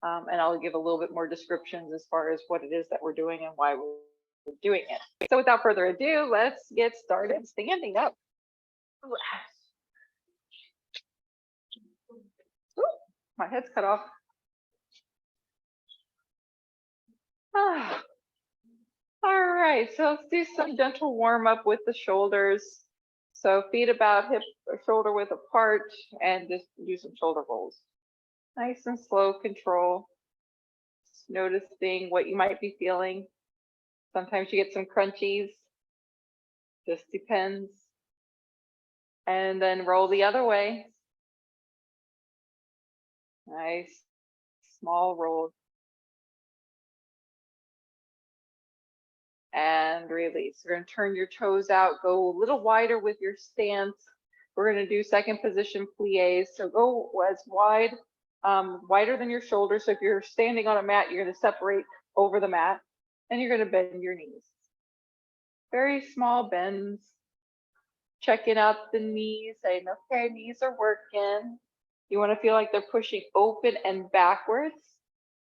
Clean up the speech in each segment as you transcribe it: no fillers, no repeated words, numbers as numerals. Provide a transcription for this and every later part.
And I'll give a little bit more descriptions as far as what it is that we're doing and why we're doing it. So without further ado, let's get started standing up. Ooh, my head's cut off. Ah. All right, so let's do some gentle warm up with the shoulders. So feet about hip or shoulder width apart and just do some shoulder rolls. Nice and slow control. Just noticing what you might be feeling. Sometimes you get some crunchies. Just depends. And then roll the other way. Nice, small rolls. And release. We're going to turn your toes out, go a little wider with your stance. We're going to do second position plies. So go as wide, wider than your shoulders. So if you're standing on a mat, you're going to separate over the mat and you're going to bend your knees. Very small bends. Checking out the knees, saying, okay, knees are working. You want to feel like they're pushing open and backwards,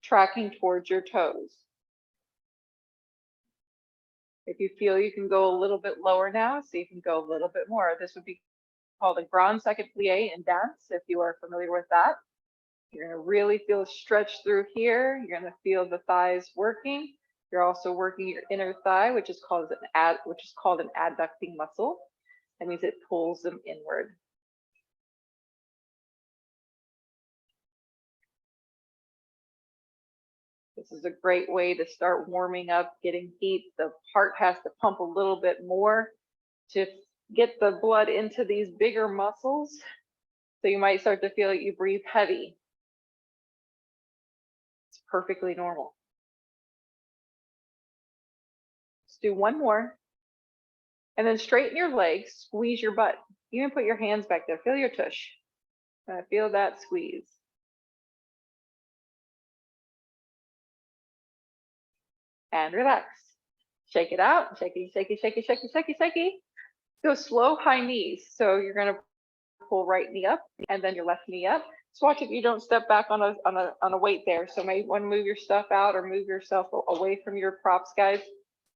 tracking towards your toes. If you feel you can go a little bit lower now, so you can go a little bit more. This would be called a grand second plie in dance, if you are familiar with that. You're going to really feel a stretch through here. You're going to feel the thighs working. You're also working your inner thigh, which is called an adducting muscle. That means it pulls them inward. This is a great way to start warming up, getting heat. The heart has to pump a little bit more to get the blood into these bigger muscles. So you might start to feel like you breathe heavy. It's perfectly normal. Let's do one more. And then straighten your legs, squeeze your butt. Even put your hands back there. Feel your tush. Feel that squeeze. And relax. Shake it out. Shaky, shaky, shaky, shaky, shaky, shaky. Go slow high knees. So you're going to pull right knee up and then your left knee up. Just watch if you don't step back on a weight there. So maybe want to move your stuff out or move yourself away from your props, guys.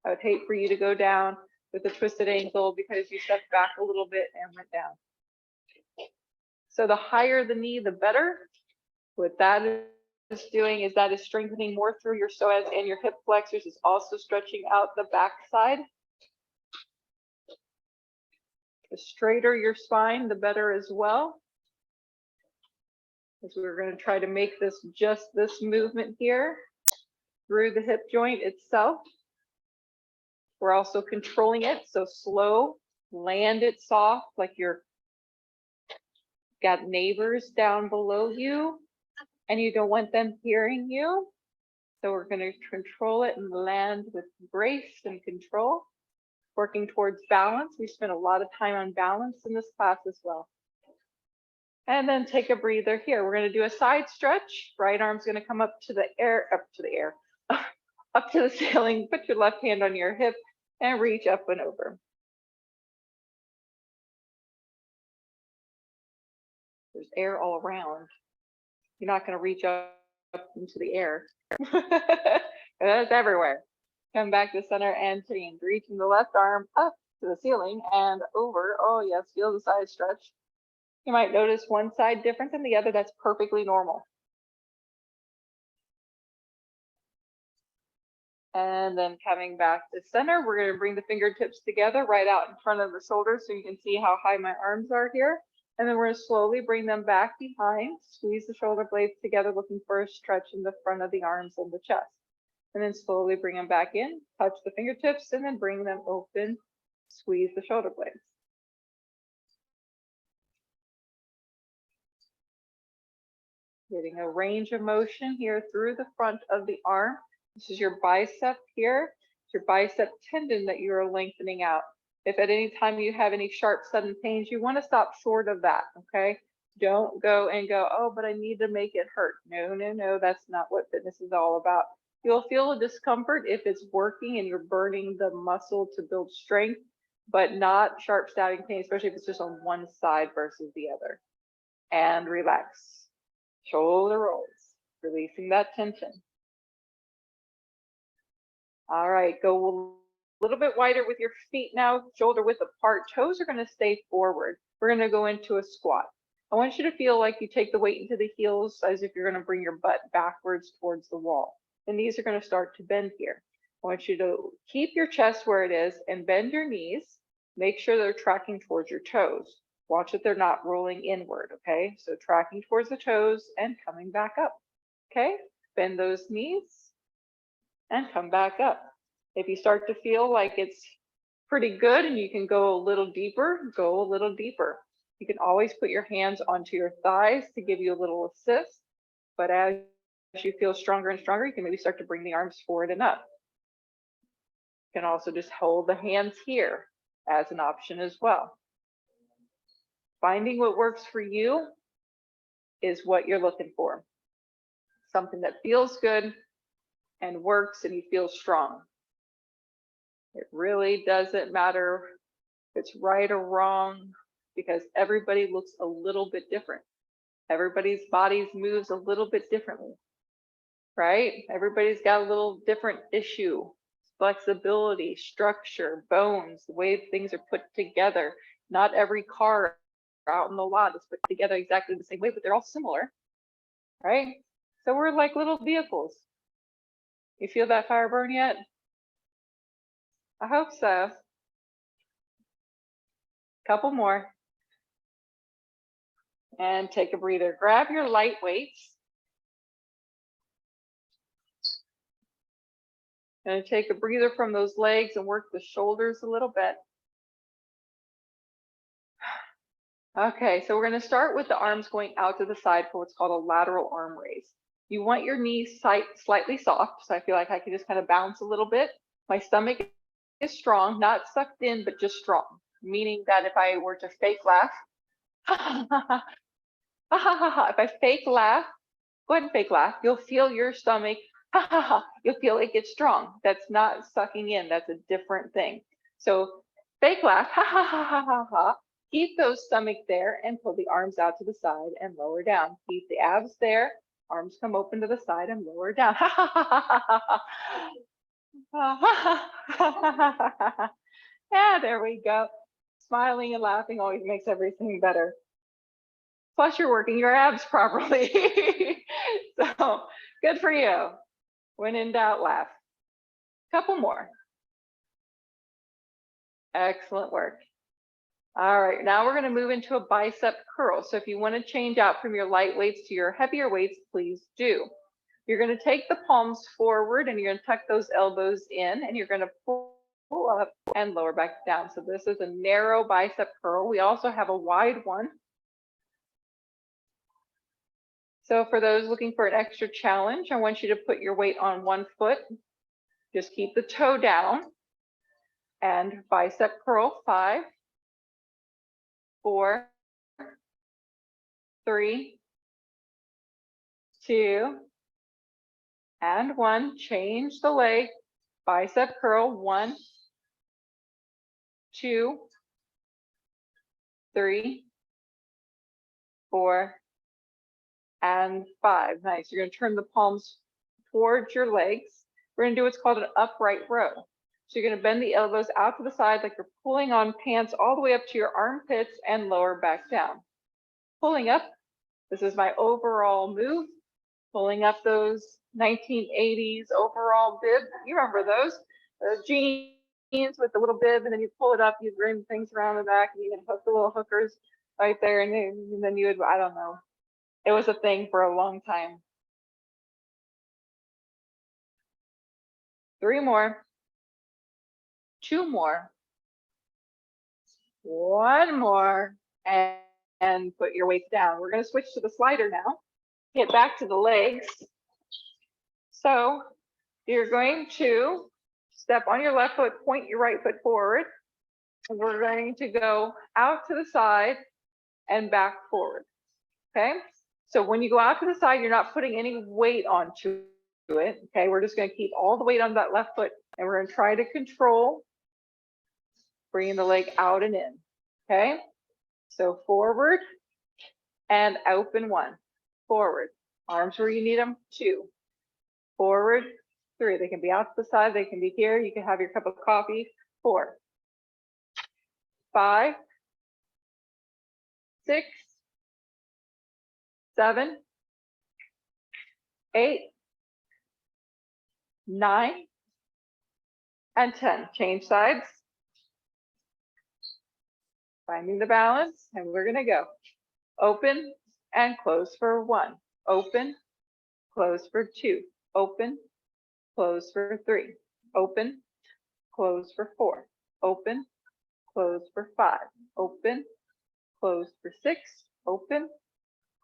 I would hate for you to go down with a twisted ankle because you stepped back a little bit and went down. So the higher the knee, the better. What that is doing is that is strengthening more through your psoas and your hip flexors. Is also stretching out the back side. The straighter your spine, the better as well. As we're going to try to make this just this movement here through the hip joint itself. We're also controlling it, so slow, land it soft, like you're got neighbors down below you and you don't want them hearing you. So we're going to control it and land with grace and control, working towards balance. We spent a lot of time on balance in this class as well. And then take a breather here. We're going to do a side stretch. Right arm's going to come up to the air, up to the ceiling. Put your left hand on your hip and reach up and over. There's air all around. You're not going to reach up into the air. That's everywhere. Come back to center and change. Reaching the left arm up to the ceiling and over. Oh yes, feel the side stretch. You might notice one side different than the other. That's perfectly normal. And then coming back to center, we're going to bring the fingertips together right out in front of the shoulders so you can see how high my arms are here. And then we're going to slowly bring them back behind, squeeze the shoulder blades together, looking for a stretch in the front of the arms and the chest. And then slowly bring them back in, touch the fingertips, and then bring them open, squeeze the shoulder blades. Getting a range of motion here through the front of the arm. This is your bicep here. It's your bicep tendon that you are lengthening out. If at any time you have any sharp sudden pains, you want to stop short of that, okay? Don't go and go, oh, but I need to make it hurt. No, no, no, that's not what fitness is all about. You'll feel a discomfort if it's working and you're burning the muscle to build strength, but not sharp stabbing pain, especially if it's just on one side versus the other. And relax. Shoulder rolls. releasing that tension. All right, go a little bit wider with your feet now, shoulder width apart. Toes are going to stay forward. We're going to go into a squat. I want you to feel like you take the weight into the heels as if you're going to bring your butt backwards towards the wall. The knees are going to start to bend here. I want you to keep your chest where it is and bend your knees. Make sure they're tracking towards your toes. Watch that they're not rolling inward, okay? So tracking towards the toes and coming back up, okay? Bend those knees and come back up. If you start to feel like it's pretty good and you can go a little deeper, go a little deeper. You can always put your hands onto your thighs to give you a little assist, but as you feel stronger and stronger, you can maybe start to bring the arms forward and up. You can also just hold the hands here as an option as well. Finding what works for you is what you're looking for. Something that feels good and works and you feel strong. It really doesn't matter if it's right or wrong because everybody looks a little bit different. Everybody's bodies moves a little bit differently, right? Everybody's got a little different issue, flexibility, structure, bones, the way things are put together. Not every car out in the lot is put together exactly the same way, but they're all similar, right? So we're like little vehicles. You feel that fire burn yet? I hope so. Couple more. And take a breather. Grab your light weights. And take a breather from those legs and work the shoulders a little bit. Okay, so we're going to start with the arms going out to the side for what's called a lateral arm raise. You want your knees slightly soft, so I feel like I can just kind of bounce a little bit. My stomach is strong, not sucked in, but just strong, meaning that if I were to fake laugh, if I fake laugh, go ahead and fake laugh, you'll feel your stomach, you'll feel it gets strong. That's not sucking in, that's a different thing. So fake laugh, keep those stomach there and pull the arms out to the side and lower down. Keep the abs there, arms come open to the side and lower down. Yeah, there we go. Smiling and laughing always makes everything better. Plus you're working your abs properly. So good for you. When in doubt, laugh. Couple more. Excellent work. All right, now we're going to move into a bicep curl. So if you want to change out from your light weights to your heavier weights, please do. You're going to take the palms forward and you're going to tuck those elbows in and you're going to pull up and lower back down. So this is a narrow bicep curl. We also have a wide one. So for those looking for an extra challenge, I want you to put your weight on one foot. Just keep the toe down and bicep curl. 5, 4, 3, 2, and 1. Change the leg. Bicep curl. 1, 2, 3, 4, and 5. Nice. You're going to turn the palms towards your legs. We're going to do what's called an upright row. So you're going to bend the elbows out to the side like you're pulling on pants all the way up to your armpits and lower back down. Pulling up. This is my overall move. Pulling up those 1980s overall bib. You remember those? The jeans with the little bib, and then you pull it up, you bring things around the back, and you can hook the little hookers right there, and then you would, I don't know. It was a thing for a long time. 3 more. 2 more. 1 more. And put your weights down. We're going to switch to the slider now. Get back to the legs. So you're going to step on your left foot, point your right foot forward. And we're going to go out to the side and back forward. Okay. So when you go out to the side, you're not putting any weight onto it. Okay. We're just going to keep all the weight on that left foot and we're going to try to control bringing the leg out and in. Okay. So forward and open 1, forward Arms where you need them, 2. Forward, 3. They can be out to the side, they can be here. You can have your cup of coffee, 4. 5, 6, 7, 8, 9, and 10. Change sides. Finding the balance, and we're gonna go. Open and close for 1. Open, close for 2. Open, close for 3. Open, close for 4. Open, close for 5. Open, close for 6. Open,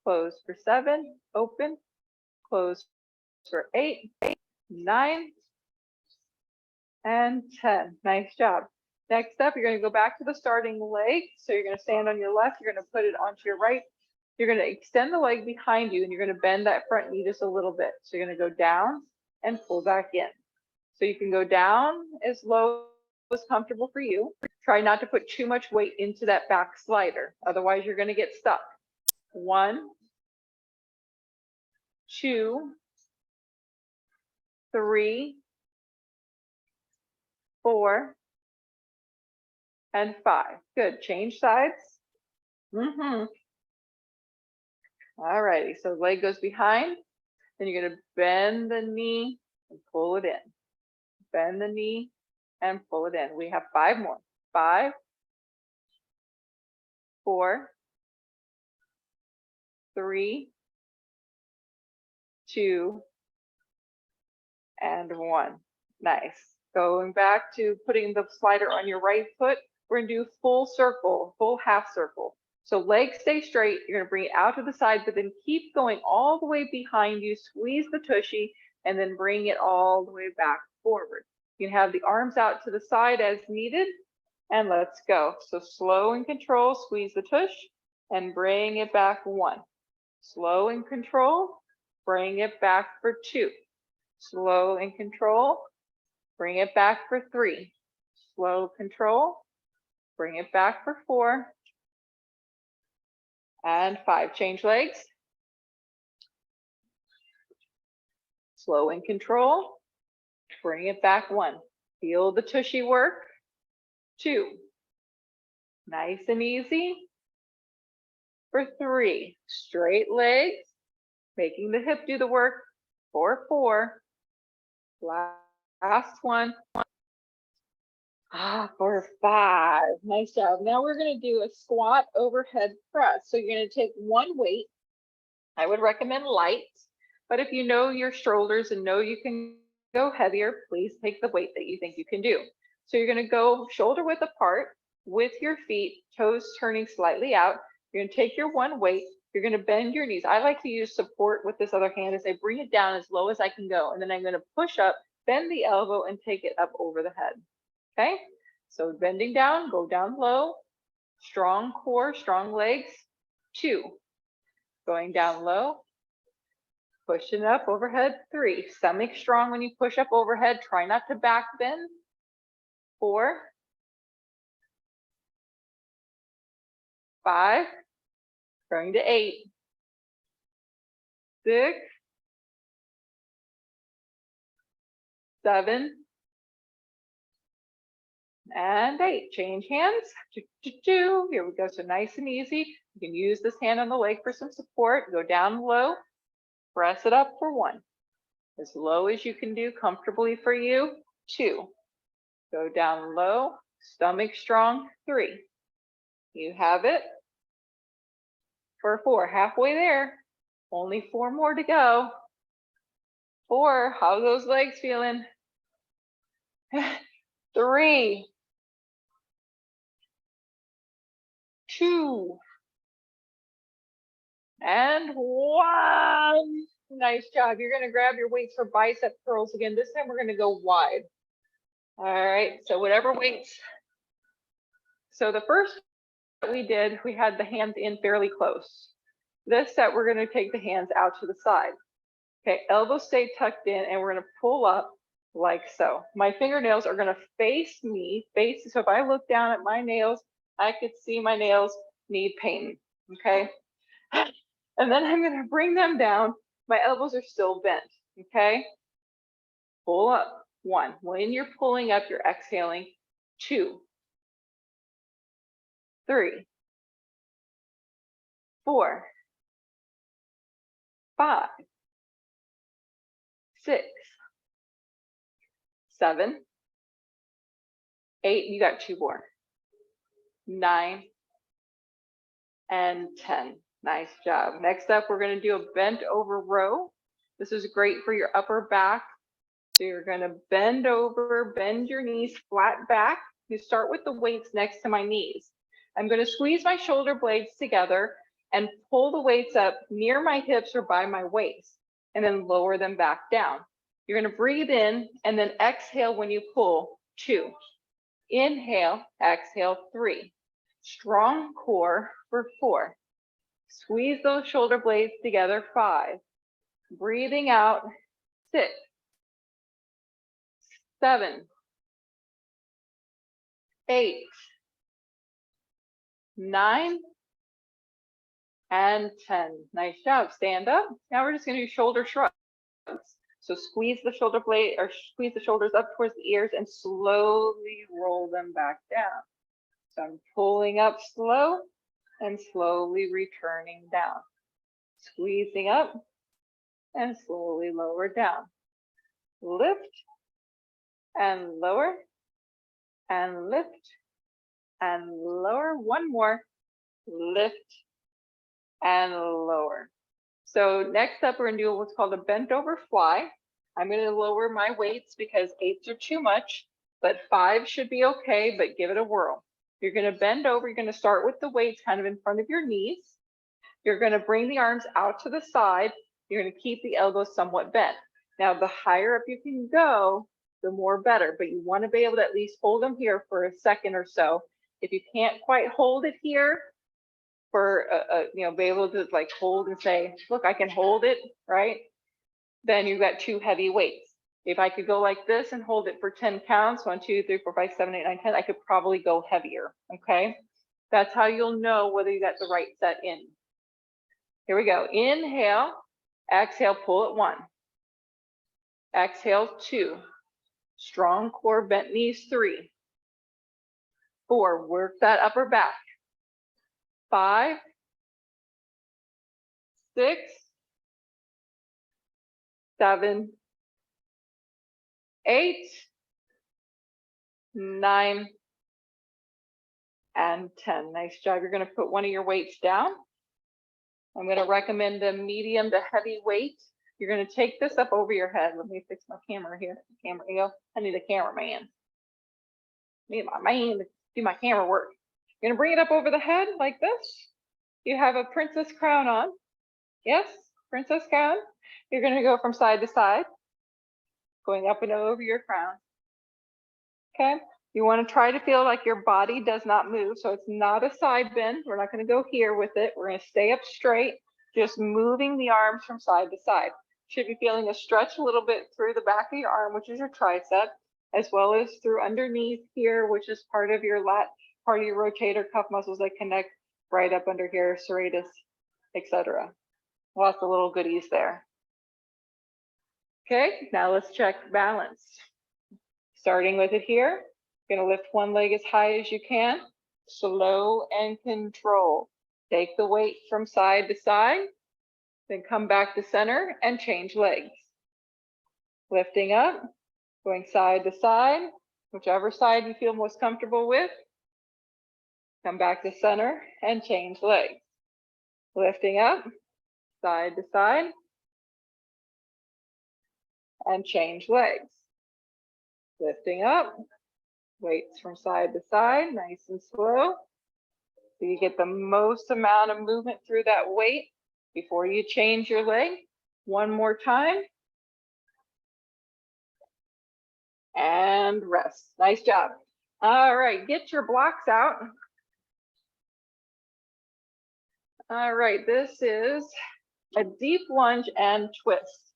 close for 7. Open, close for 8, 9, and 10. Nice job. Next up, you're going to go back to the starting leg. So you're going to stand on your left. You're going to put it onto your right. You're going to extend the leg behind you, and you're going to bend that front knee just a little bit. So you're going to go down and pull back in. So you can go down as low as comfortable for you. Try not to put too much weight into that back slider. Otherwise, you're going to get stuck. 1, 2, 3, 4, and 5. Good. Change sides. All righty. So leg goes behind. Then you're going to bend the knee and pull it in. Bend the knee and pull it in. We have 5 more. 5, 4, 3, 2, and 1. Nice. Going back to putting the slider on your right foot, we're going to do full circle, full half circle. So legs stay straight. You're going to bring it out to the side, but then keep going all the way behind you. Squeeze the tushy and then bring it all the way back forward. You can have the arms out to the side as needed. And let's go. So slow and control, squeeze the tush and bring it back 1. Slow and control, bring it back for 2. Slow and control, bring it back for 3. Slow control, bring it back for 4. And 5. Change legs. Slow and control, bring it back 1. Feel the tushy work. 2. Nice and easy. For 3. Straight legs, making the hip do the work. For 4. Last one. For 5. Nice job. Now we're going to do a squat overhead press. So you're going to take one weight. I would recommend light, but if you know your shoulders and know you can go heavier, please take the weight that you think you can do. So you're going to go shoulder width apart with your feet, toes turning slightly out. You're going to take your one weight. You're going to bend your knees. I like to use support with this other hand as I bring it down as low as I can go. And then I'm going to push up, bend the elbow, and take it up over the head. Okay, so bending down, go down low, strong core, strong legs. 2, going down low, pushing up overhead. 3, stomach strong when you push up overhead. Try not to back bend. 4, 5, going to 8, 6, 7, and 8. Change hands. Here we go. So nice and easy. You can use this hand on the leg for some support. Go down low, press it up for 1. As low as you can do comfortably for you. 2, go down low, stomach strong. 3, you have it. For 4, halfway there. Only 4 more to go. 4, how are those legs feeling? 3, 2, and 1. Nice job. You're going to grab your weights for bicep curls again. This time we're going to go wide. All right, so whatever weights. So the first that we did, we had the hands in fairly close. This set, we're going to take the hands out to the side. Okay, elbows stay tucked in, and we're going to pull up like so. My fingernails are going to face me, so if I look down at my nails, I could see my nails need painting. Okay, and then I'm going to bring them down My elbows are still bent, okay? Pull up, 1. When you're pulling up, you're exhaling, 2, 3, 4, 5, 6, 7, 8, you got 2 more, 9, and 10. Nice job. Next up, we're going to do a bent over row. This is great for your upper back. So you're going to bend over, bend your knees flat back. You start with the weights next to my knees. I'm going to squeeze my shoulder blades together and pull the weights up near my hips or by my waist, and then lower them back down. You're going to breathe in and then exhale when you pull, 2. Inhale, exhale, 3. Strong core for 4. Squeeze those shoulder blades together, 5. Breathing out, 6, 7, 8, 9, and 10. Nice job. Stand up. Now we're just going to do shoulder shrugs. So squeeze the shoulder blade or squeeze the shoulders up towards the ears and slowly roll them back down. So I'm pulling up slow and slowly returning down. Squeezing up and slowly lower down. Lift and lower and lift and lower. One more. Lift and lower. So next up, we're going to do what's called a bent over fly. I'm going to lower my weights because 8s are too much, but 5 should be okay, but give it a whirl. You're going to bend over. You're going to start with the weights kind of in front of your knees. You're going to bring the arms out to the side. You're going to keep the elbows somewhat bent. Now, the higher up you can go, the more better, but you want to be able to at least hold them here for a second or so. If you can't quite hold it here, for be able to like hold and say, look, I can hold it, right? Then you've got 2 heavy weights. If I could go like this and hold it for 10 counts, 1, 2, 3, 4, 5, 7, 8, 9, 10, I could probably go heavier, okay? That's how you'll know whether you got the right set in. Here we go. Inhale, exhale, pull it 1. Exhale, 2. Strong core, bent knees, 3. 4, work that upper back. 5, 6, 7, 8, 9, and 10. Nice job. You're going to put one of your weights down. I'm going to recommend a medium to heavy weight. You're going to take this up over your head. Let me fix my camera here. Camera, I need a cameraman. I need my man to do my camera work. You're going to bring it up over the head like this. You have a princess crown on. Yes, princess crown. You're going to go from side to side, going up and over your crown. Okay. You want to try to feel like your body does not move. So it's not a side bend. We're not going to go here with it. We're going to stay up straight, just moving the arms from side to side. Should be feeling a stretch a little bit through the back of your arm, which is your tricep, as well as through underneath here, which is part of your lat, part of your rotator cuff muscles that connect right up under here, serratus, etc. Lots of little goodies there. Okay, now let's check balance. Starting with it here, you're going to lift one leg as high as you can, slow and control. Take the weight from side to side, then come back to center and change legs. Lifting up, going side to side, whichever side you feel most comfortable with. Come back to center and change legs. Lifting up, side to side, and change legs. Lifting up, weights from side to side, nice and slow. So you get the most amount of movement through that weight before you change your leg. One more time. And rest. Nice job. All right, get your blocks out. All right, this is a deep lunge and twist.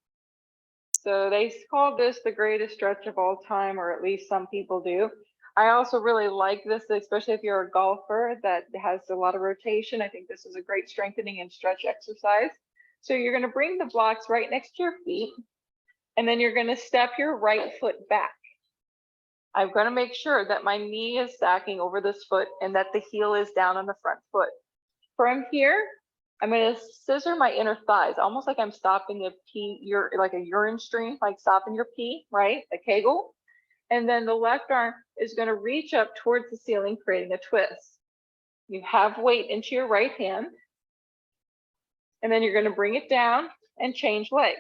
So they call this the greatest stretch of all time, or at least some people do. I also really like this, especially if you're a golfer that has a lot of rotation. I think this is a great strengthening and stretch exercise. So you're going to bring the blocks right next to your feet, and then you're going to step your right foot back. I'm going to make sure that my knee is stacking over this foot and that the heel is down on the front foot. From here, I'm going to scissor my inner thighs, almost like I'm stopping a pee, like a urine stream, like stopping your pee, right? A Kegel. And then the left arm is going to reach up towards the ceiling, creating a twist. You have weight into your right hand. And then you're going to bring it down and change legs.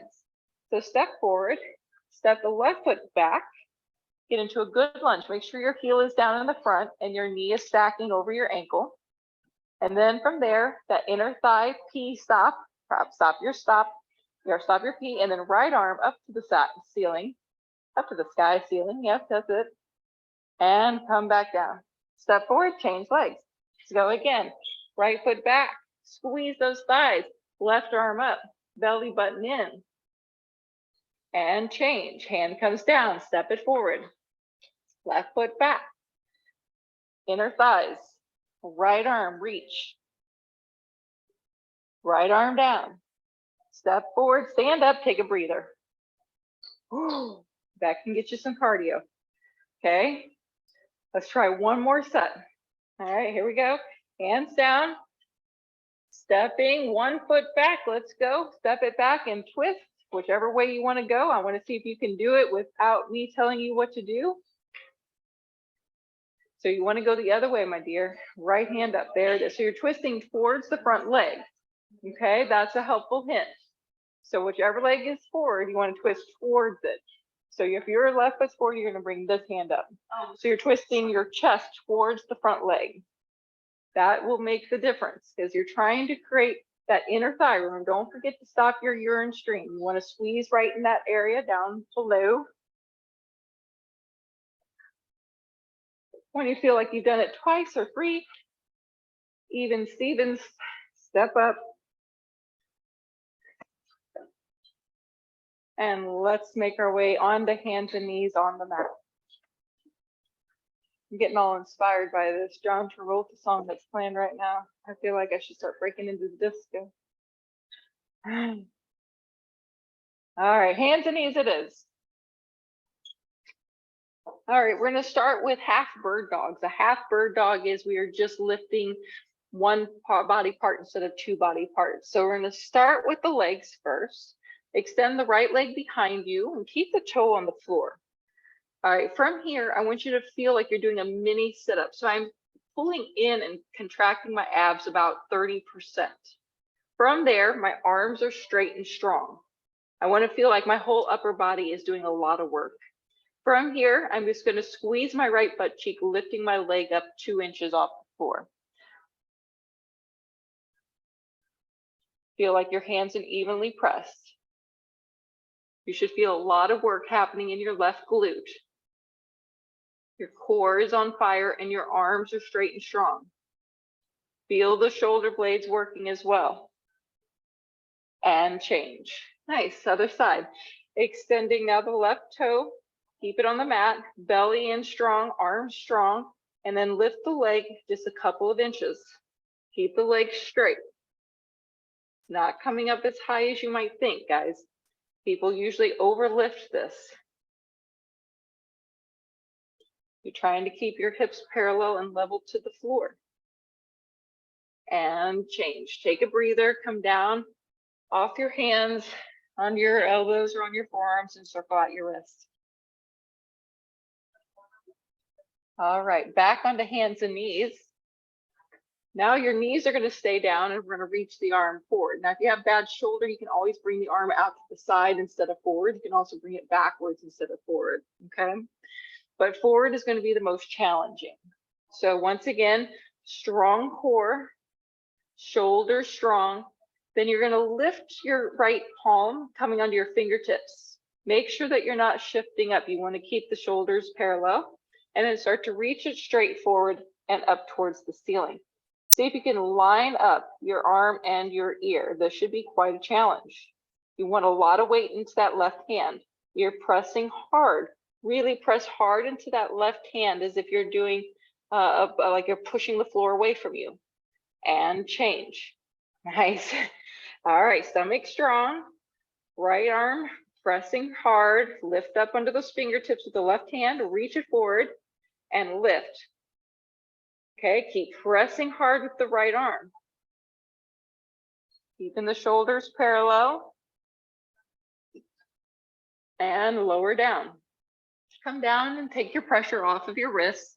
So step forward, step the left foot back, get into a good lunge. Make sure your heel is down in the front and your knee is stacking over your ankle. And then from there, that inner thigh P stop your P, and then right arm up to the ceiling, up to the sky ceiling. Yep, that's it. And come back down. Step forward, change legs. Let's go again. Right foot back, squeeze those thighs, left arm up, belly button in. And change. Hand comes down, step it forward. Left foot back, inner thighs, right arm reach, right arm down, step forward, stand up, take a breather. Ooh, that can get you some cardio. Okay, let's try one more set. All right, here we go. Hands down, stepping one foot back. Let's go. Step it back and twist, whichever way you want to go. I want to see if you can do it without me telling you what to do. So you want to go the other way, my dear. Right hand up, there it is. So you're twisting towards the front leg. Okay, that's a helpful hint. So whichever leg is forward, you want to twist towards it. So if your left foot's forward, you're going to bring this hand up. So you're twisting your chest towards the front leg. That will make the difference because you're trying to create that inner thigh room. Don't forget to stop your urine stream. You want to squeeze right in that area down below. When you feel like you've done it twice or three, even Stevens, step up. And let's make our way onto hands and knees on the mat. I'm getting all inspired by this John Travolta song that's playing right now. I feel like I should start breaking into the disco. All right, hands and knees it is. All right, we're going to start with half bird dogs. A half bird dog is we are just lifting one body part instead of two body parts. So we're going to start with the legs first. Extend the right leg behind you and keep the toe on the floor. All right, from here, I want you to feel like you're doing a mini sit-up. So I'm pulling in and contracting my abs about 30%. From there, my arms are straight and strong. I want to feel like my whole upper body is doing a lot of work. From here, I'm just going to squeeze my right butt cheek, lifting my leg up 2 inches off the floor. Feel like your hands are evenly pressed. You should feel a lot of work happening in your left glute. Your core is on fire and your arms are straight and strong. Feel the shoulder blades working as well. And change. Nice, other side. Extending now the left toe. Keep it on the mat, belly in strong, arms strong, and then lift the leg just a couple of inches. Keep the leg straight. Not coming up as high as you might think, guys. People usually overlift this. You're trying to keep your hips parallel and level to the floor. And change. Take a breather, come down off your hands, on your elbows or on your forearms, and circle out your wrists. All right, back onto hands and knees. Now your knees are going to stay down and we're going to reach the arm forward. Now, if you have bad shoulder, you can always bring the arm out to the side instead of forward. You can also bring it backwards instead of forward, okay? But forward is going to be the most challenging. So once again, strong core, shoulders strong. Then you're going to lift your right palm coming onto your fingertips. Make sure that you're not shifting up. You want to keep the shoulders parallel. And then start to reach it straight forward and up towards the ceiling. See if you can line up your arm and your ear. This should be quite a challenge. You want a lot of weight into that left hand. You're pressing hard. Really press hard into that left hand as if you're doing like you're pushing the floor away from you. And change. Nice. All right, stomach strong, right arm pressing hard, lift up under those fingertips with the left hand, reach it forward and lift. Okay, keep pressing hard with the right arm. Keeping the shoulders parallel. And lower down. Come down and take your pressure off of your wrists.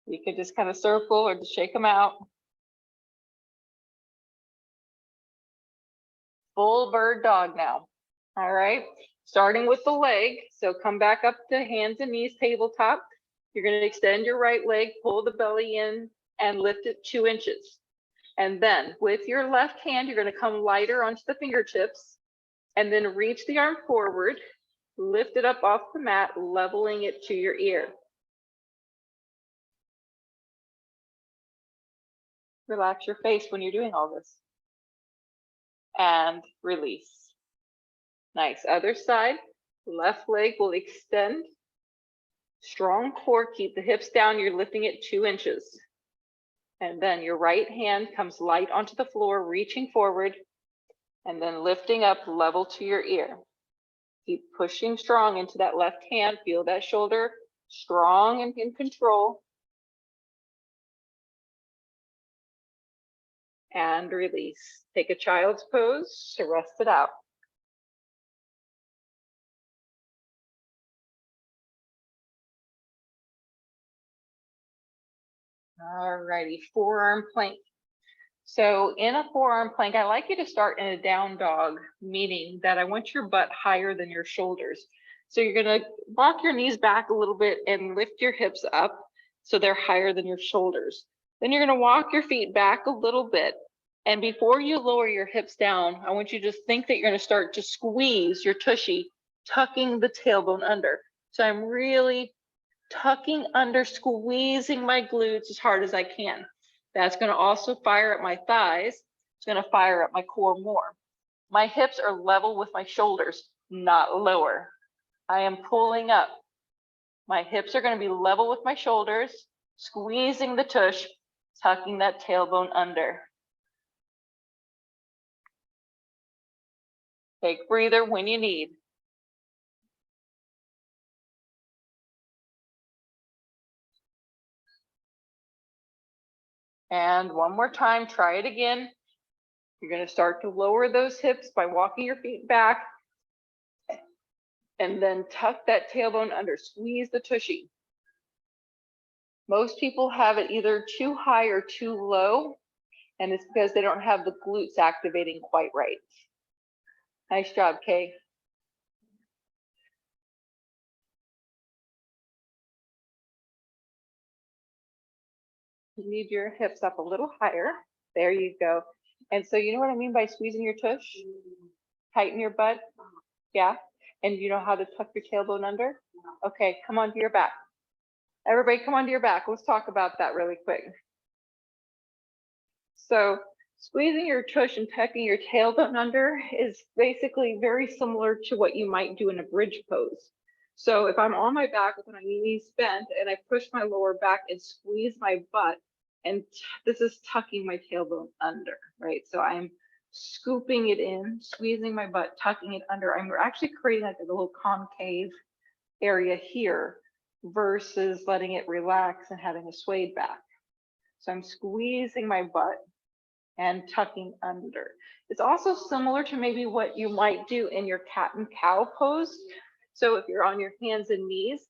You can just kind of circle or just shake them out. Full bird dog now. All right, starting with the leg. So come back up to hands and knees, tabletop. You're going to extend your right leg, pull the belly in and lift it 2 inches. And then with your left hand, you're going to come lighter onto the fingertips and then reach the arm forward, lift it up off the mat, leveling it to your ear. Relax your face when you're doing all this. And release. Nice. Other side, left leg will extend. Strong core, keep the hips down. You're lifting it 2 inches. And then your right hand comes light onto the floor, reaching forward, and then lifting up level to your ear. Keep pushing strong into that left hand. Feel that shoulder strong and in control. And release. Take a child's pose to rest it out. All righty, forearm plank. So in a forearm plank, I like you to start in a down dog, meaning that I want your butt higher than your shoulders. So you're gonna walk your knees back a little bit and lift your hips up so they're higher than your shoulders. Then you're gonna walk your feet back a little bit. And before you lower your hips down, I want you to just think that you're gonna start to squeeze your tushy, tucking the tailbone under. So I'm really tucking under, squeezing my glutes as hard as I can. That's going to also fire up my thighs. It's going to fire up my core more. My hips are level with my shoulders, not lower. I am pulling up. My hips are going to be level with my shoulders, squeezing the tush, tucking that tailbone under. Take breather when you need. And one more time, try it again. You're going to start to lower those hips by walking your feet back. And then tuck that tailbone under, squeeze the tushy. Most people have it either too high or too low, and it's because they don't have the glutes activating quite right. Nice job, Kay. You need your hips up a little higher. There you go. And so you know what I mean by squeezing your tush? Tighten your butt. Yeah. And you know how to tuck your tailbone under? Okay, come onto your back. Everybody come onto your back. Let's talk about that really quick. So squeezing your tush and tucking your tailbone under is basically very similar to what you might do in a bridge pose. So if I'm on my back with my knees bent and I push my lower back and squeeze my butt, and this is tucking my tailbone under, right? So I'm scooping it in, squeezing my butt, tucking it under. I'm actually creating like a little concave area here versus letting it relax and having a swayed back. So I'm squeezing my butt and tucking under. It's also similar to maybe what you might do in your cat and cow pose. So if you're on your hands and knees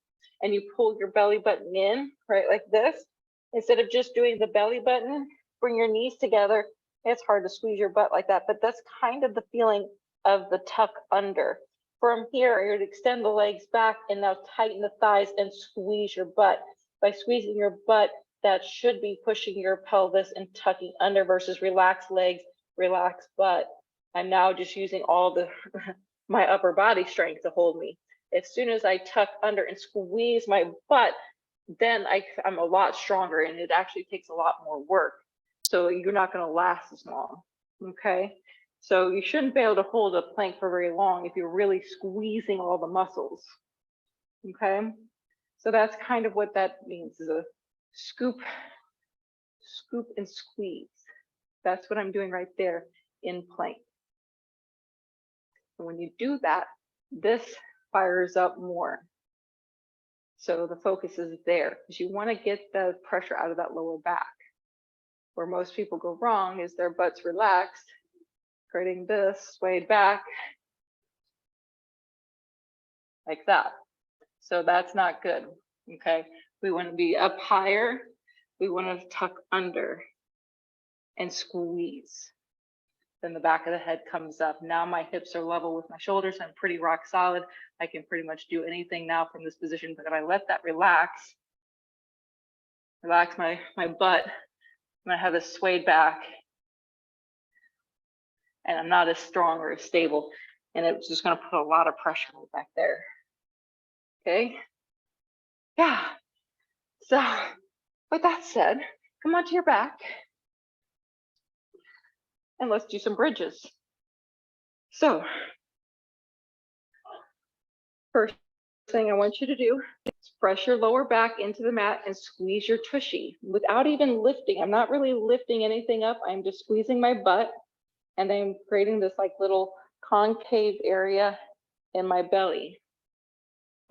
and you pull your belly button in, right, like this, instead of just doing the belly button, bring your knees together. It's hard to squeeze your butt like that, but that's kind of the feeling of the tuck under. From here, you're to extend the legs back and now tighten the thighs and squeeze your butt. By squeezing your butt, that should be pushing your pelvis and tucking under versus relaxed legs, relaxed butt. I'm now just using all the my upper body strength to hold me. As soon as I tuck under and squeeze my butt, then I'm a lot stronger and it actually takes a lot more work. So you're not going to last as long. Okay. So you shouldn't be able to hold a plank for very long if you're really squeezing all the muscles. Okay. So that's kind of what that means, is a scoop and squeeze. That's what I'm doing right there in plank. And when you do that, this fires up more. So the focus is there because you want to get the pressure out of that lower back. Where most people go wrong is their butt's relaxed, creating this swayed back like that. So that's not good, okay? We want to be up higher. We want to tuck under and squeeze. Then the back of the head comes up. Now my hips are level with my shoulders. I'm pretty rock solid. I can pretty much do anything now from this position, but if I let that relax my butt, I'm gonna have this swayed back and I'm not as strong or as stable. And it's just gonna put a lot of pressure back there. Okay, yeah. So with that said, come onto your back and let's do some bridges. So first thing I want you to do is press your lower back into the mat and squeeze your tushy without even lifting. I'm not really lifting anything up. I'm just squeezing my butt and I'm creating this like little concave area in my belly.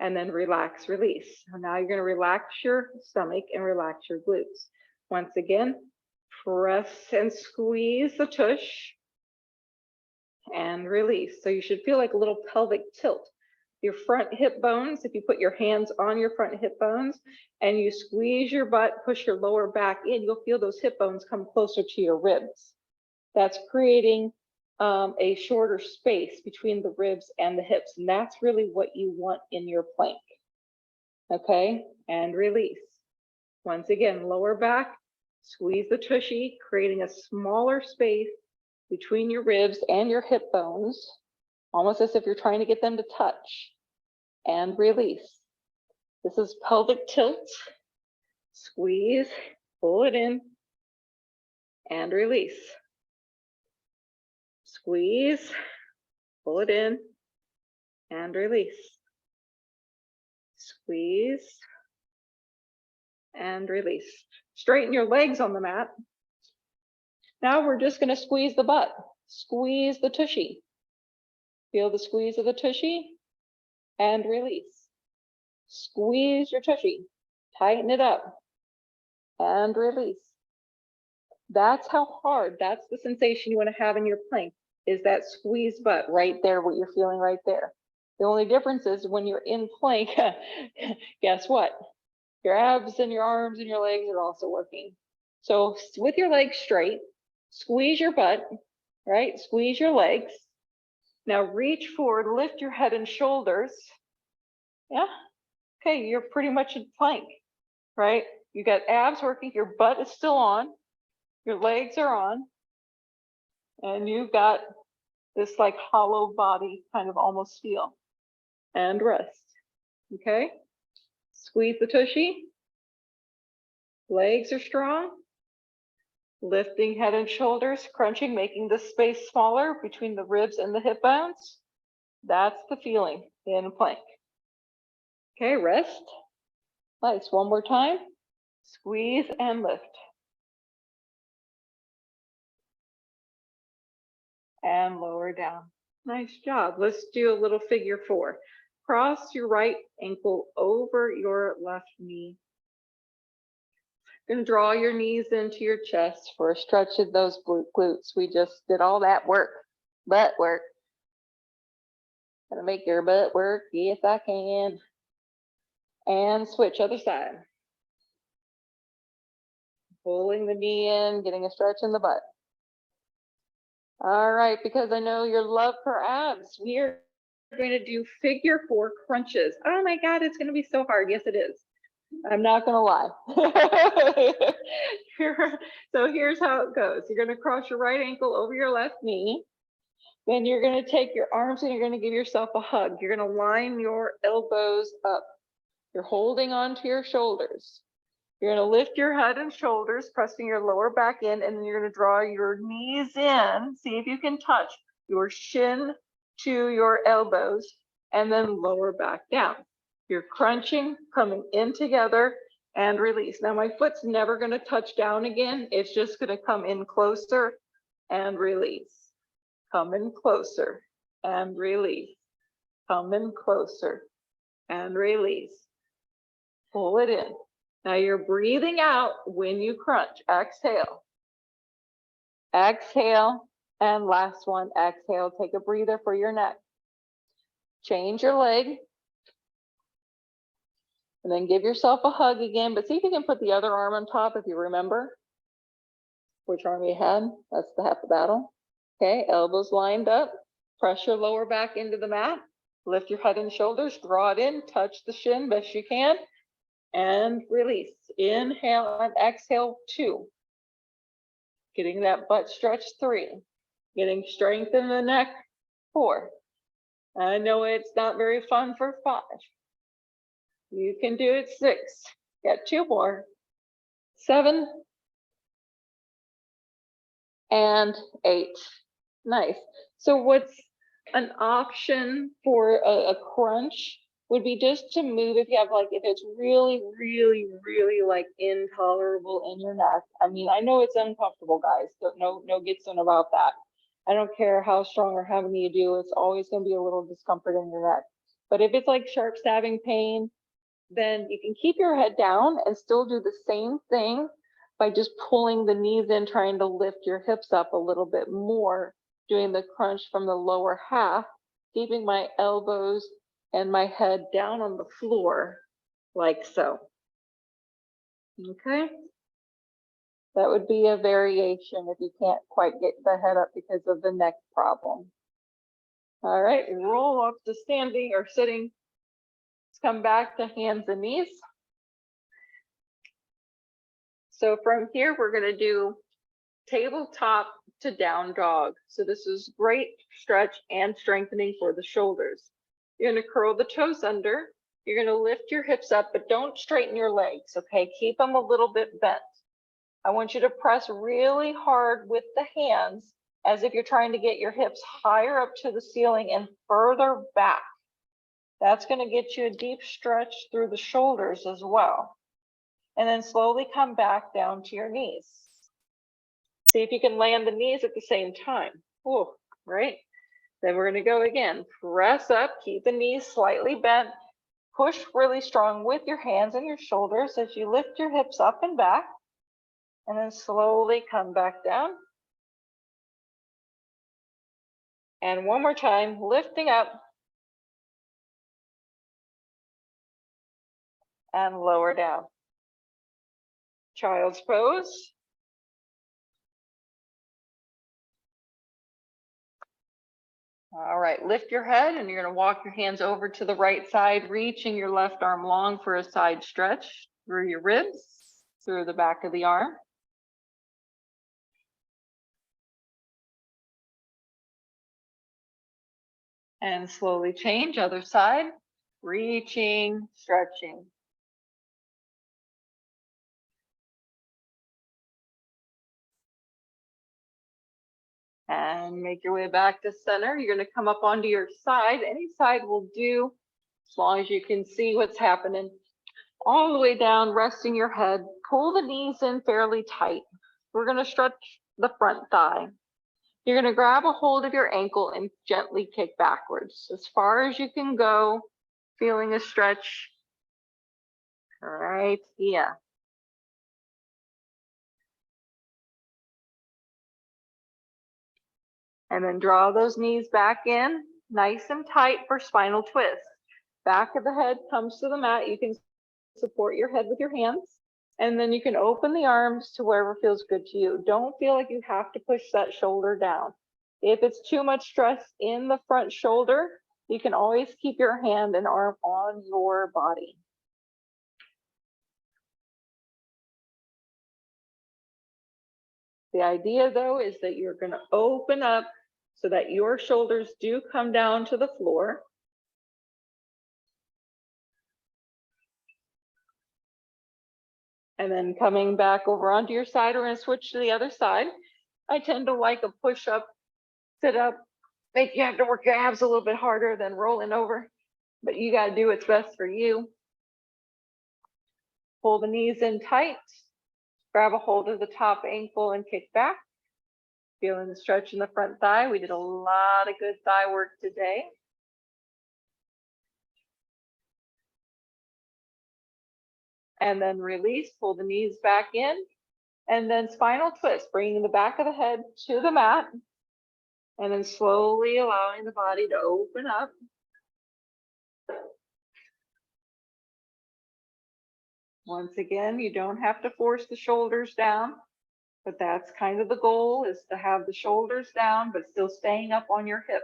And then relax, release. So now you're going to relax your stomach and relax your glutes. Once again, press and squeeze the tush and release. So you should feel like a little pelvic tilt. Your front hip bones, if you put your hands on your front hip bones and you squeeze your butt, push your lower back in, you'll feel those hip bones come closer to your ribs. That's creating a shorter space between the ribs and the hips. And that's really what you want in your plank. Okay, and release. Once again, lower back, squeeze the tushy, creating a smaller space between your ribs and your hip bones, almost as if you're trying to get them to touch, and release. This is pelvic tilt. Squeeze, pull it in, and release. Squeeze, pull it in, and release. Squeeze, and release. Straighten your legs on the mat. Now we're just going to squeeze the butt. Squeeze the tushy. Feel the squeeze of the tushy, and release. Squeeze your tushy. Tighten it up, and release. That's how hard, that's the sensation you want to have in your plank, is that squeeze butt right there, what you're feeling right there. The only difference is when you're in plank, guess what? Your abs and your arms and your legs are also working. So with your legs straight, squeeze your butt, right? Squeeze your legs. Now reach forward, lift your head and shoulders. Yeah, okay, you're pretty much in plank, right? You got abs working, your butt is still on, your legs are on, and you've got this like hollow body kind of almost feel. And rest, okay? Squeeze the tushy. Legs are strong. Lifting head and shoulders, crunching, making the space smaller between the ribs and the hip bones. That's the feeling in plank. Okay, rest. Nice, one more time. Squeeze and lift. And lower down. Nice job. Let's do a little figure four. Cross your right ankle over your left knee. You're going to draw your knees into your chest for a stretch of those glutes. We just did all that work, butt work. Gonna make your butt work. Yes, I can. And switch other side. Pulling the knee in, getting a stretch in the butt. All right, because I know your love for abs, we are going to do figure four crunches. Oh my God, it's going to be so hard. Yes, it is. I'm not going to lie. So here's how it goes. You're going to cross your right ankle over your left knee. Then you're going to take your arms and you're going to give yourself a hug. You're going to line your elbows up. You're holding onto your shoulders. You're going to lift your head and shoulders, pressing your lower back in, and then you're going to draw your knees in. See if you can touch your shin to your elbows, and then lower back down. You're crunching, coming in together, and release. Now my foot's never going to touch down again. It's just going to come in closer and release. Come in closer and release. Come in closer and release. Pull it in. Now you're breathing out when you crunch. Exhale. Exhale. And last one, exhale. Take a breather for your neck. Change your leg. And then give yourself a hug again, but see if you can put the other arm on top if you remember which arm you had. That's the half the battle. Okay, elbows lined up. Press your lower back into the mat. Lift your head and shoulders, draw it in, touch the shin best you can, and release. Inhale and exhale, 2. Getting that butt stretch, 3. Getting strength in the neck, 4. I know it's not very fun for 5. You can do it, 6. Get 2 more. 7. And 8. Nice. So what's an option for a crunch would be just to move if you have if it's really, really, really intolerable in your neck. I mean, I know it's uncomfortable, guys. So no gets in about that. I don't care how strong or how many you do, it's always going to be a little discomfort in your neck. But if it's like sharp stabbing pain, then you can keep your head down and still do the same thing by just pulling the knees in, trying to lift your hips up a little bit more, doing the crunch from the lower half, keeping my elbows and my head down on the floor like so. Okay. That would be a variation if you can't quite get the head up because of the neck problem. All right, roll up to standing or sitting. Let's come back to hands and knees. So from here, we're going to do tabletop to down dog. So this is great stretch and strengthening for the shoulders. You're going to curl the toes under. You're going to lift your hips up, but don't straighten your legs, okay? Keep them a little bit bent. I want you to press really hard with the hands as if you're trying to get your hips higher up to the ceiling and further back. That's going to get you a deep stretch through the shoulders as well. And then slowly come back down to your knees. See if you can land the knees at the same time. Oh, right. Then we're going to go again. Press up, keep the knees slightly bent. Push really strong with your hands and your shoulders as you lift your hips up and back. And then slowly come back down. And one more time, lifting up. And lower down. Child's pose. All right, lift your head and you're going to walk your hands over to the right side, reaching your left arm long for a side stretch through your ribs, through the back of the arm. And slowly change, other side, reaching, stretching. And make your way back to center. You're going to come up onto your side. Any side will do, as long as you can see what's happening. All the way down, resting your head. Pull the knees in fairly tight. We're going to stretch the front thigh. You're going to grab a hold of your ankle and gently kick backwards as far as you can go, feeling a stretch right here. And then draw those knees back in, nice and tight for spinal twist. Back of the head comes to the mat. You can support your head with your hands. And then you can open the arms to wherever feels good to you. Don't feel like you have to push that shoulder down. If it's too much stress in the front shoulder, you can always keep your hand and arm on your body. The idea, though, is that you're going to open up so that your shoulders do come down to the floor. And then coming back over onto your side, we're going to switch to the other side. I tend to like a push-up, sit-up. Make you have to work your abs a little bit harder than rolling over, but you got to do what's best for you. Pull the knees in tight. Grab a hold of the top ankle and kick back. Feeling the stretch in the front thigh. We did a lot of good thigh work today. And then release, pull the knees back in, and then spinal twist, bringing the back of the head to the mat, and then slowly allowing the body to open up. Once again, you don't have to force the shoulders down, but that's kind of the goal, is to have the shoulders down, but still staying up on your hip.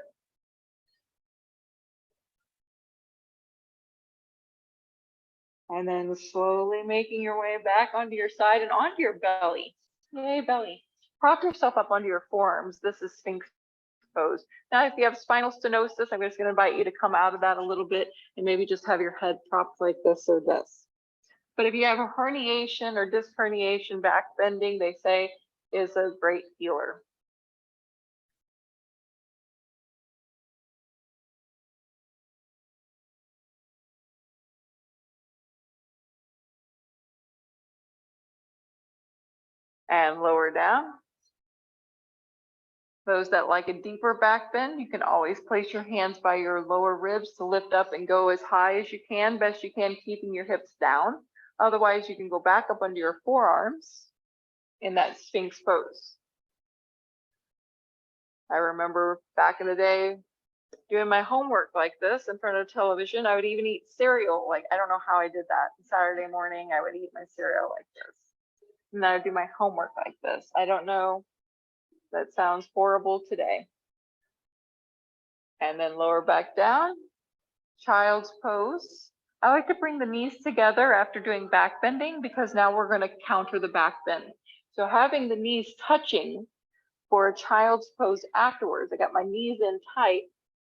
And then slowly making your way back onto your side and onto your belly. Yay, belly. Prop yourself up onto your forearms. This is Sphinx pose. Now, if you have spinal stenosis, I'm just going to invite you to come out of that a little bit and maybe just have your head propped like this or this. But if you have a herniation or disc herniation, back bending, they say, is a great healer. And lower down. Those that like a deeper back bend, you can always place your hands by your lower ribs to lift up and go as high as you can, best you can, keeping your hips down. Otherwise, you can go back up under your forearms in that Sphinx pose. I remember back in the day doing my homework like this in front of television. I would even eat cereal. Like, I don't know how I did that. Saturday morning, I would eat my cereal like this. And then I would do my homework like this. I don't know. That sounds horrible today. And then lower back down, child's pose. I like to bring the knees together after doing back bending because now we're going to counter the back bend. So having the knees touching for a child's pose afterwards, I got my knees in tight,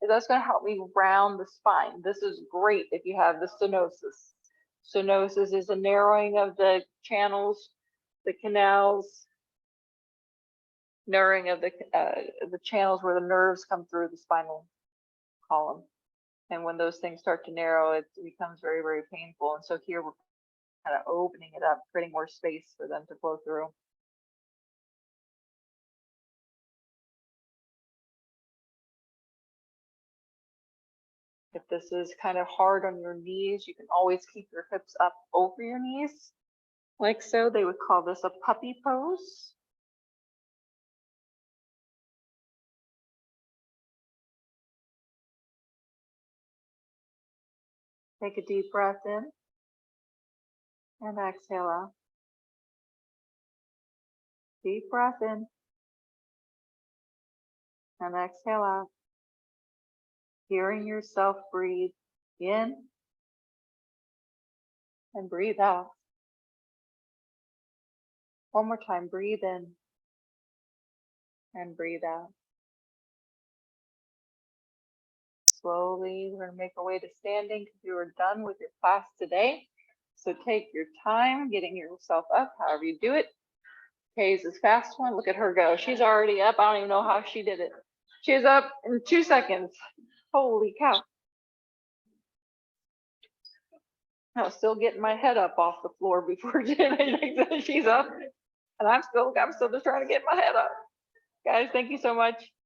that's going to help me round the spine. This is great if you have the stenosis. Stenosis is a narrowing of the channels, the canals, narrowing of the channels where the nerves come through the spinal column. And when those things start to narrow, it becomes very, very painful. And so here we're kind of opening it up, creating more space for them to flow through. If this is kind of hard on your knees, you can always keep your hips up over your knees. Like so, they would call this a puppy pose. Take a deep breath in and exhale out. Deep breath in and exhale out. Hearing yourself breathe in and breathe out. One more time, breathe in and breathe out. Slowly, we're going to make our way to standing because you are done with your class today. So take your time getting yourself up, however you do it. Kay's this fast one. Look at her go. She's already up. I don't even know how she did it. She's up in 2 seconds. Holy cow. I was still getting my head up off the floor before she's up. And I'm still just trying to get my head up. Guys, thank you so much.